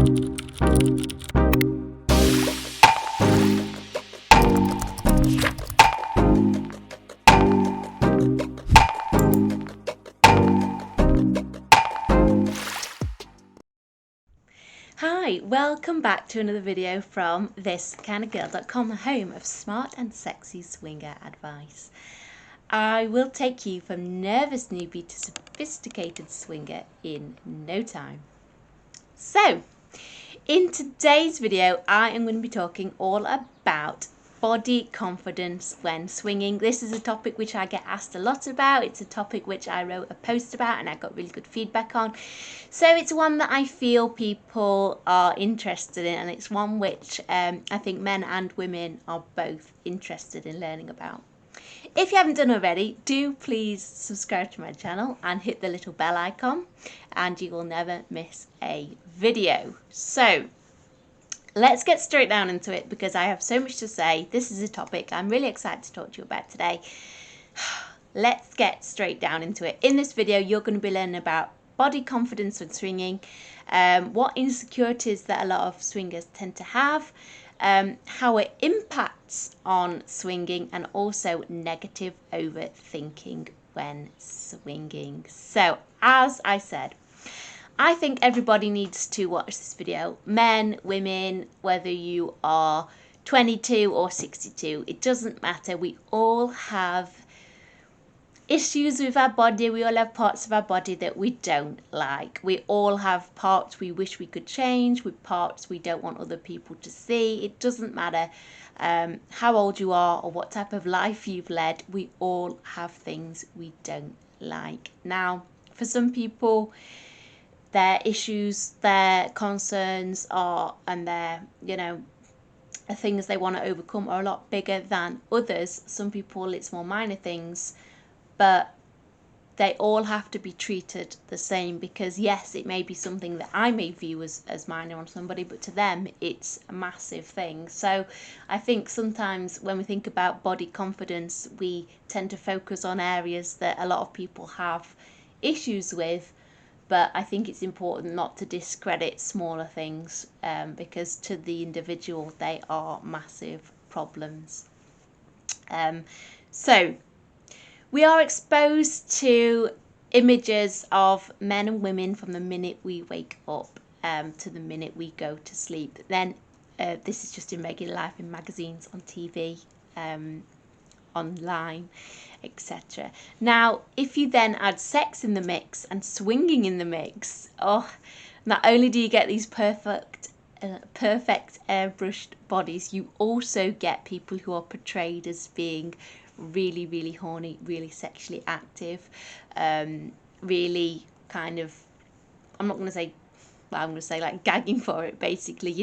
Hi, welcome back to another video from ThisKindaGirl.com, home of smart and sexy swinger advice. I will take you from nervous newbie to sophisticated swinger in no time. So, in today's video, I am going to be talking all about body confidence when swinging. This is a topic which I get asked a lot about. It's a topic which I wrote a post about and I got really good feedback on. So it's one that I feel people are interested in, and it's one which I think men and women are both interested in learning about. If you haven't done already, do please subscribe to my channel and hit the little bell icon and you will never miss a video. So let's get straight down into it because I have so much to say. This is a topic I'm really excited to talk to you about today. Let's get straight down into it. In this video, you're going to be learning about body confidence when swinging, what insecurities that a lot of swingers tend to have, how it impacts on swinging, and also negative overthinking when swinging. So, as I said, I think everybody needs to watch this video. Men, women, whether you are 22 or 62, it doesn't matter. We all have issues with our body. We all have parts of our body that we don't like. We all have parts we wish we could change, with parts we don't want other people to see. It doesn't matter how old you are or what type of life you've led. We all have things we don't like. Now, for some people, their issues, their concerns are, and their, things they want to overcome are a lot bigger than others. Some people, it's more minor things, but they all have to be treated the same because, yes, it may be something that I may view as minor on somebody, but to them, it's a massive thing. So I think sometimes when we think about body confidence, we tend to focus on areas that a lot of people have issues with. But I think it's important not to discredit smaller things because to the individual, they are massive problems. So we are exposed to images of men and women from the minute we wake up to the minute we go to sleep. Then this is just in regular life, in magazines, on TV, online, etc. Now, if you then add sex in the mix and swinging in the mix, not only do you get these perfect airbrushed bodies, you also get people who are portrayed as being really, really horny, really sexually active, really kind of, I'm going to say like gagging for it, basically,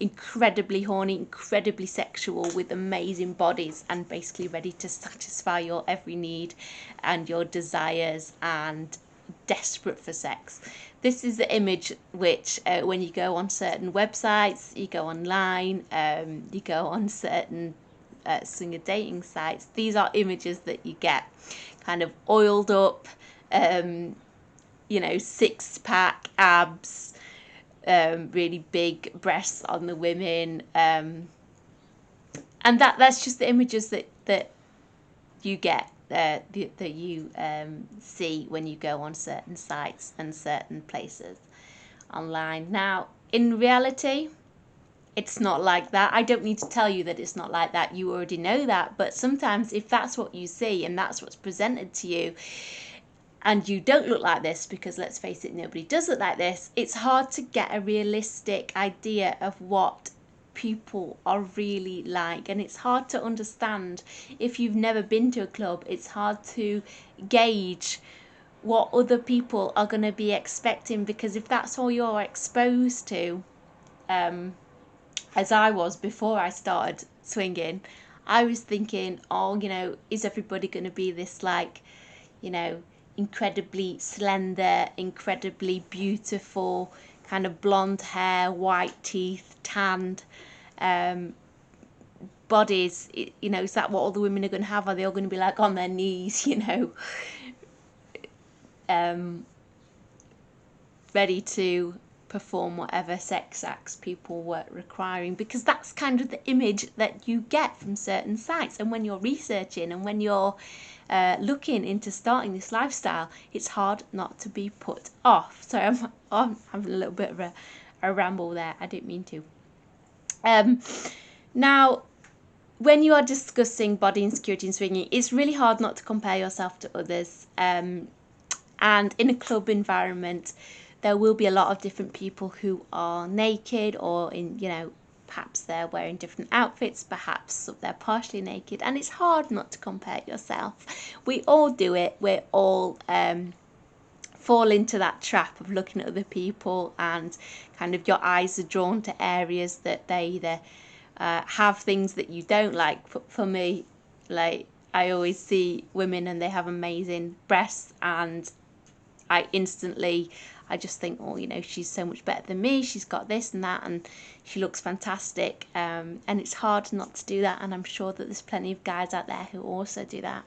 incredibly horny, incredibly sexual, with amazing bodies and basically ready to satisfy your every need and your desires and desperate for sex. This is the image which when you go on certain websites, you go online, you go on certain swinger dating sites, these are images that you get, kind of oiled up, six-pack abs, really big breasts on the women, and that's just the images that you get, that you see when you go on certain sites and certain places online. Now, in reality, it's not like that. I don't need to tell you that it's not like that. You already know that. But sometimes if that's what you see and that's what's presented to you, and you don't look like this, because let's face it, nobody does look like this, it's hard to get a realistic idea of what people are really like. And it's hard to understand if you've never been to a club. It's hard to gauge what other people are going to be expecting, because if that's all you're exposed to, as I was before I started swinging, I was thinking, is everybody going to be this, like, incredibly slender, incredibly beautiful, kind of blonde hair, white teeth, tanned bodies? Is that what all the women are going to have? Are they all going to be like on their knees, ready to perform whatever sex acts people were requiring, because that's kind of the image that you get from certain sites. And when you're researching and when you're looking into starting this lifestyle, it's hard not to be put off. So I'm having a little bit of a ramble there. I didn't mean to. Now, when you are discussing body insecurity and swinging, it's really hard not to compare yourself to others. And in a club environment, there will be a lot of different people who are naked, or in, you know, perhaps they're wearing different outfits, perhaps they're partially naked, and it's hard not to compare yourself. We all do it. We're all fall into that trap of looking at other people, and kind of your eyes are drawn to areas that they either have things that you don't like. For me, like, I always see women and they have amazing breasts, and I just think, oh, you know, she's so much better than me, she's got this and that, and she looks fantastic, and it's hard not to do that. And I'm sure that there's plenty of guys out there who also do that,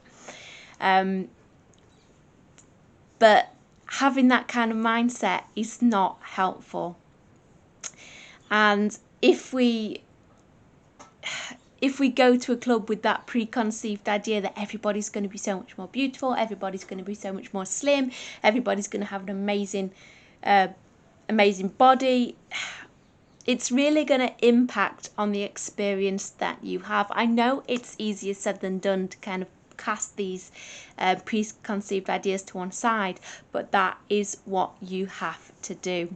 but having that kind of mindset is not helpful. And if we go to a club with that preconceived idea that everybody's going to be so much more beautiful, everybody's going to be so much more slim, everybody's going to have an amazing body, it's really going to impact on the experience that you have. I know it's easier said than done to kind of cast these preconceived ideas to one side, but that is what you have to do.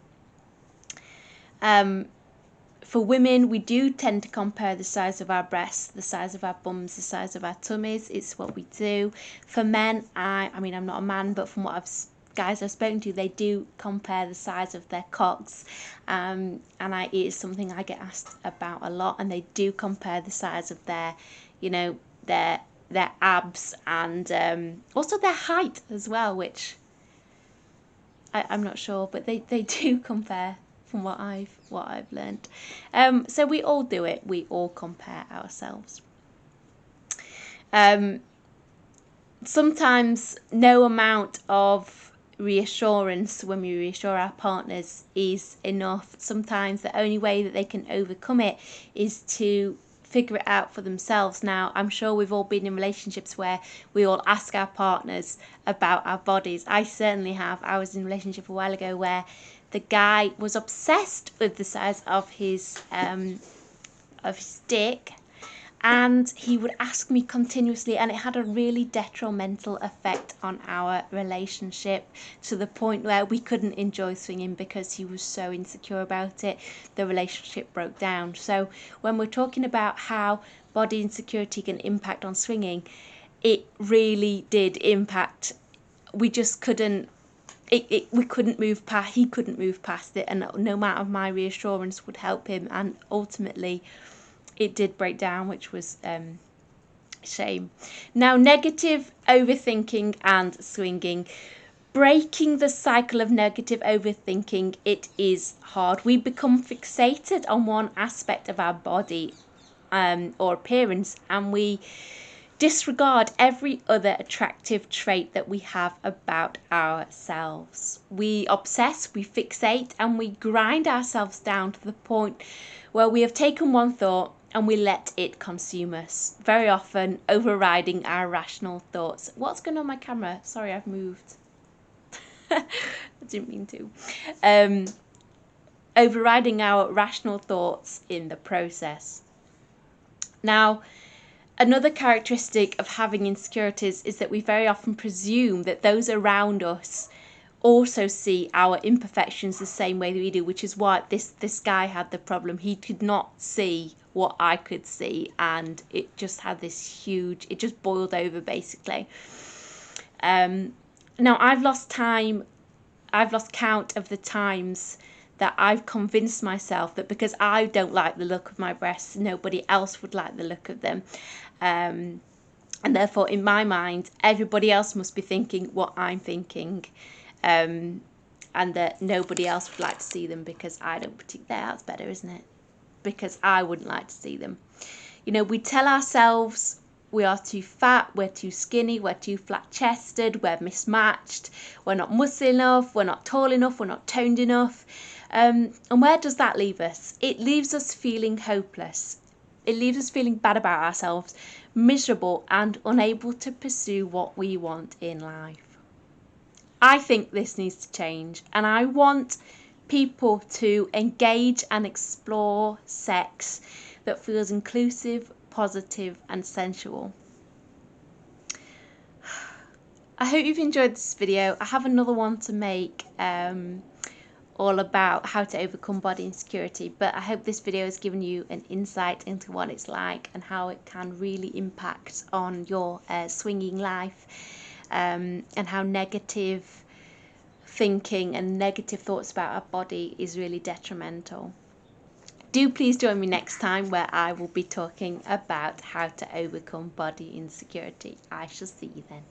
For women, we do tend to compare the size of our breasts, the size of our bums, the size of our tummies. It's what we do. For men, I mean, I'm not a man, but from what guys I've spoken to, they do compare the size of their cocks, and it is something I get asked about a lot. And they do compare the size of their, you know, their abs, and also their height as well, which I'm not sure, but they do compare, from what I've learned. So we all do it. We all compare ourselves. Sometimes no amount of reassurance when we reassure our partners is enough. Sometimes the only way that they can overcome it is to figure it out for themselves. Now, I'm sure we've all been in relationships where we all ask our partners about our bodies. I certainly have. I was in a relationship a while ago where the guy was obsessed with the size of his dick, and he would ask me continuously, and it had a really detrimental effect on our relationship, to the point where we couldn't enjoy swinging because he was so insecure about it. The relationship broke down. So when we're talking about how body insecurity can impact on swinging, it really did impact. We just couldn't we couldn't move past, he couldn't move past it, and no amount of my reassurance would help him, and ultimately it did break down, which was shame. Now, negative overthinking and swinging. Breaking the cycle of negative overthinking, it is hard. We become fixated on one aspect of our body or appearance, and we disregard every other attractive trait that we have about ourselves. We obsess, we fixate, and we grind ourselves down to the point where we have taken one thought and we let it consume us, very often overriding our rational thoughts. What's going on my camera? Sorry, I've moved. I didn't mean to. Overriding our rational thoughts in the process. Now, another characteristic of having insecurities is that we very often presume that those around us also see our imperfections the same way that we do, which is why this guy had the problem. He could not see what I could see, and it just had this huge, it just boiled over basically. Now, I've lost count of the times that I've convinced myself that because I don't like the look of my breasts, nobody else would like the look of them. And therefore, in my mind, everybody else must be thinking what I'm thinking, and that nobody else would like to see them because I don't particularly. That's better, isn't it? Because I wouldn't like to see them. You know, we tell ourselves we are too fat, we're too skinny, we're too flat-chested, we're mismatched, we're not muscly enough, we're not tall enough, we're not toned enough. And where does that leave us? It leaves us feeling hopeless. It leaves us feeling bad about ourselves, miserable and unable to pursue what we want in life. I think this needs to change, and I want people to engage and explore sex that feels inclusive, positive and sensual. I hope you've enjoyed this video. I have another one to make all about how to overcome body insecurity, but I hope this video has given you an insight into what it's like and how it can really impact on your swinging life, and how negative thinking and negative thoughts about our body is really detrimental. Do please join me next time, where I will be talking about how to overcome body insecurity. I shall see you then.